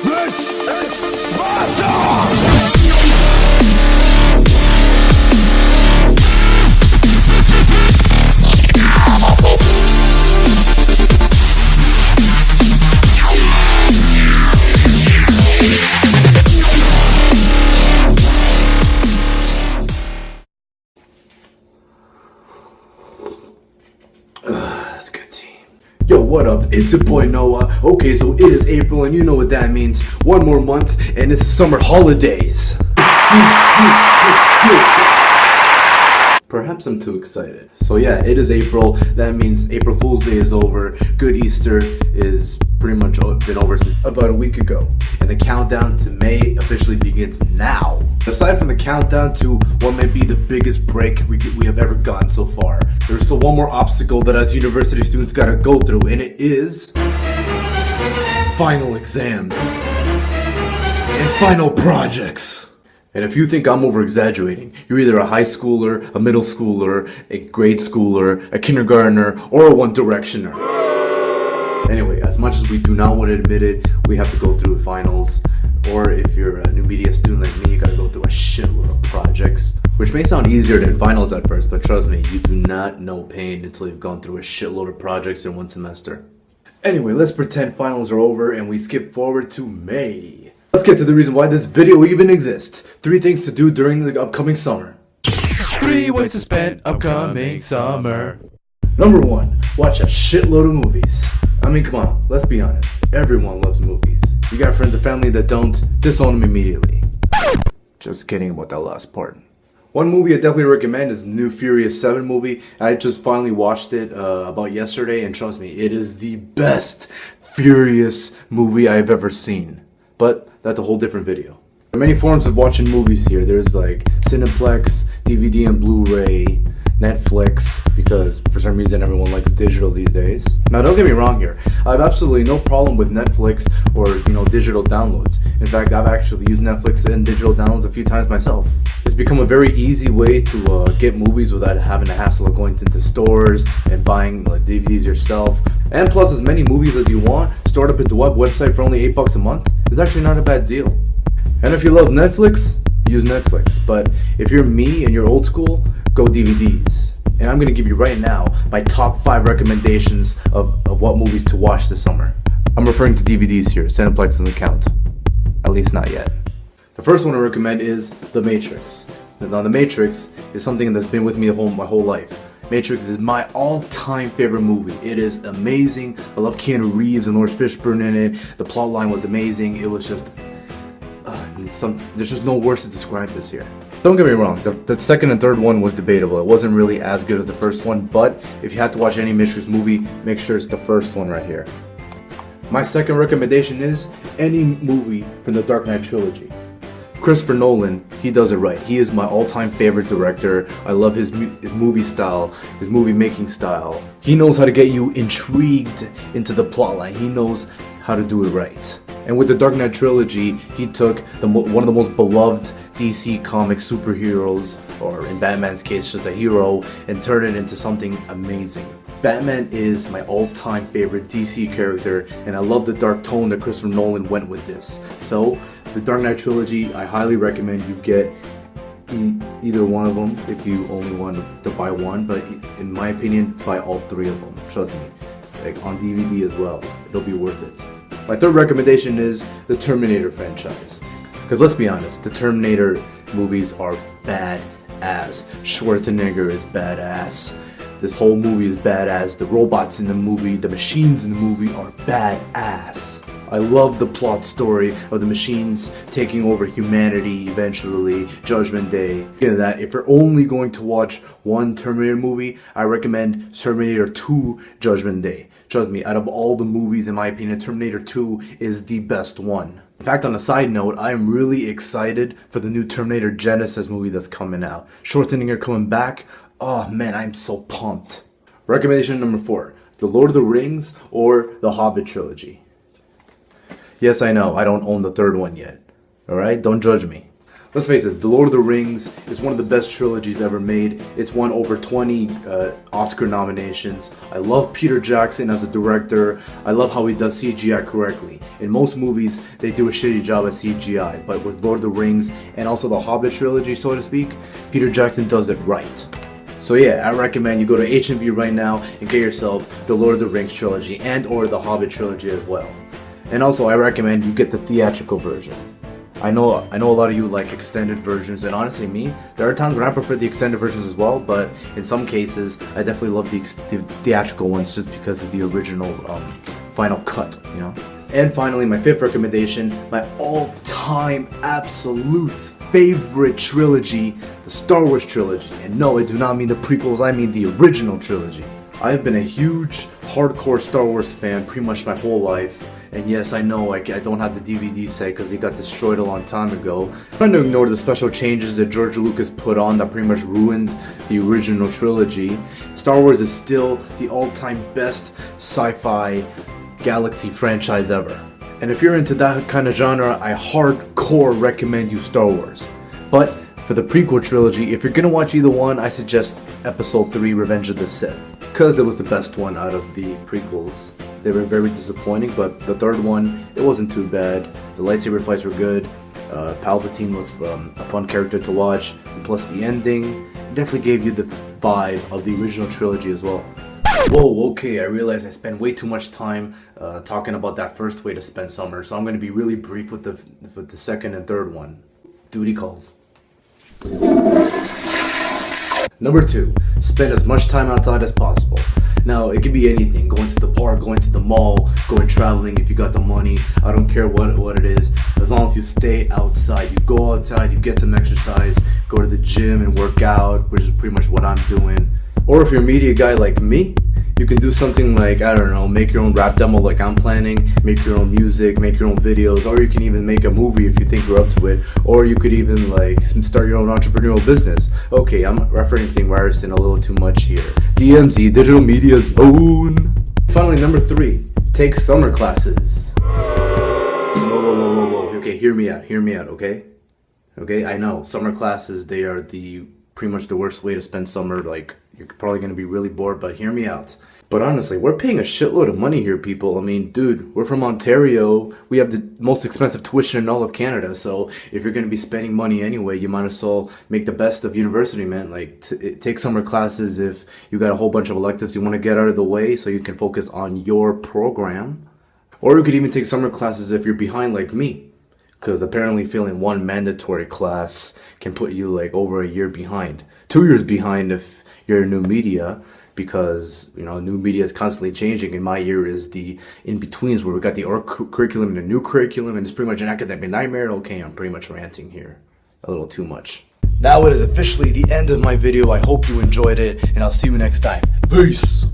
This is Sparta! Yo, what up? It's your boy Noah. Okay, so it is April, and you know what that means. One more month, and it's summer holidays. Perhaps I'm too excited. So yeah, it is April. That means April Fool's Day is over. Good Easter is pretty much been over since about a week ago. And the countdown to May officially begins now. Aside from the countdown to what might be the biggest break we have ever gotten so far, there's still one more obstacle that us university students gotta go through, and it is final exams and final projects. And if you think I'm over-exaggerating, you're either a high schooler, a middle schooler, a grade schooler, a kindergartner, or a One Directioner. Anyway, as much as we do not want to admit it, we have to go through finals. Or if you're a new media student like me, you gotta go through a shitload of projects. Which may sound easier than finals at first, but trust me, you do not know pain until you've gone through a shitload of projects in one semester. Anyway, let's pretend finals are over and we skip forward to May. Let's get to the reason why this video even exists. 3 things to do during the upcoming summer. 3 ways to spend upcoming summer. Number 1, watch a shitload of movies. I mean, come on, let's be honest. Everyone loves movies. You got friends or family that don't, disown them immediately. Just kidding about that last part. One movie I definitely recommend is the new Furious 7 movie. I just finally watched it about yesterday, and trust me, it is the best Furious movie I've ever seen. But that's a whole different video. There are many forms of watching movies here. There's like Cineplex, DVD and Blu-ray, Netflix, because for some reason everyone likes digital these days. Now don't get me wrong here, I have absolutely no problem with Netflix or digital downloads. In fact, I've actually used Netflix and digital downloads a few times myself. It's become a very easy way to get movies without having the hassle of going into stores and buying DVDs yourself. And plus, as many movies as you want stored up at the website for only $8 a month. It's actually not a bad deal. And if you love Netflix, use Netflix. But if you're me and you're old school, go DVDs. And I'm going to give you right now my top 5 recommendations of what movies to watch this summer. I'm referring to DVDs here. Cineplex doesn't count. At least not yet. The first one I recommend is The Matrix. Now, The Matrix is something that's been with me my whole life. Matrix is my all-time favorite movie. It is amazing. I love Keanu Reeves and Lawrence Fishburne in it. The plot line was amazing. It was just... there's just no words to describe this here. Don't get me wrong, the second and third one was debatable. It wasn't really as good as the first one, but if you had to watch any Matrix movie, make sure it's the first one right here. My second recommendation is any movie from the Dark Knight Trilogy. Christopher Nolan, he does it right. He is my all-time favorite director. I love his movie style, his movie making style. He knows how to get you intrigued into the plotline. He knows how to do it right. And with the Dark Knight Trilogy, he took one of the most beloved DC comic superheroes, or in Batman's case, just a hero, and turned it into something amazing. Batman is my all-time favorite DC character, and I love the dark tone that Christopher Nolan went with this. So, the Dark Knight Trilogy, I highly recommend you get either one of them if you only want to buy one, but in my opinion, buy all 3 of them. Trust me, like on DVD as well. It'll be worth it. My third recommendation is the Terminator franchise. Because let's be honest, the Terminator movies are badass. Schwarzenegger is badass. This whole movie is badass. The robots in the movie, the machines in the movie are badass. I love the plot story of the machines taking over humanity eventually, Judgment Day. That if you're only going to watch one Terminator movie, I recommend Terminator 2 Judgment Day. Trust me, out of all the movies, in my opinion, Terminator 2 is the best one. In fact, on a side note, I am really excited for the new Terminator Genesis movie that's coming out. Schwarzenegger coming back. Oh man, I'm so pumped. Recommendation number 4, The Lord of the Rings or the Hobbit trilogy. Yes, I know, I don't own the third one yet. Alright, don't judge me. Let's face it, The Lord of the Rings is one of the best trilogies ever made. It's won over 20 Oscar nominations. I love Peter Jackson as a director. I love how he does CGI correctly. In most movies, they do a shitty job at CGI, but with Lord of the Rings and also the Hobbit trilogy, so to speak, Peter Jackson does it right. So yeah, I recommend you go to HMV right now and get yourself the Lord of the Rings trilogy and or the Hobbit trilogy as well. And also, I recommend you get the theatrical version. I know a lot of you like extended versions, and honestly me, there are times when I prefer the extended versions as well, but in some cases, I definitely love the theatrical ones just because it's the original final cut, you know? And finally, my fifth recommendation, my all-time absolute favorite trilogy, the Star Wars trilogy. And no, I do not mean the prequels, I mean the original trilogy. I have been a huge, hardcore Star Wars fan pretty much my whole life. And yes, I know I don't have the DVD set because they got destroyed a long time ago. I'm trying to ignore the special changes that George Lucas put on that pretty much ruined the original trilogy. Star Wars is still the all-time best sci-fi galaxy franchise ever. And if you're into that kind of genre, I hardcore recommend you Star Wars. But for the prequel trilogy, if you're gonna watch either one, I suggest Episode 3, Revenge of the Sith, because it was the best one out of the prequels. They were very disappointing, but the third one, it wasn't too bad. The lightsaber fights were good. Palpatine was a fun character to watch. And plus the ending definitely gave you the vibe of the original trilogy as well. Whoa, okay, I realize I spent way too much time talking about that first way to spend summer, so I'm going to be really brief with the second and third one. Duty calls. Number 2, spend as much time outside as possible. Now, it could be anything, going to the park, going to the mall, going traveling if you got the money. I don't care what it is, as long as you stay outside. You go outside, you get some exercise, go to the gym and work out, which is pretty much what I'm doing. Or if you're a media guy like me, you can do something like, I don't know, make your own rap demo like I'm planning, make your own music, make your own videos, or you can even make a movie if you think you're up to it, or you could even like start your own entrepreneurial business. Okay, I'm referencing Ryerson a little too much here. DMZ, Digital Media Zone. Finally, number 3, take summer classes. Whoa. Okay, hear me out, okay? Okay, I know, summer classes, they are pretty much the worst way to spend summer. Like, you're probably going to be really bored, but hear me out. But honestly, we're paying a shitload of money here, people. I mean, dude, we're from Ontario. We have the most expensive tuition in all of Canada. So if you're going to be spending money anyway, you might as well make the best of university, man. Like, take summer classes if you got a whole bunch of electives you want to get out of the way so you can focus on your program. Or you could even take summer classes if you're behind like me. Because apparently failing one mandatory class can put you like over a year behind. 2 years behind if you're new media, because you know new media is constantly changing, and my year is the in-betweens where we got the old curriculum and the new curriculum, and it's pretty much an academic nightmare. Okay, I'm pretty much ranting here a little too much. Now it is officially the end of my video. I hope you enjoyed it, and I'll see you next time. Peace!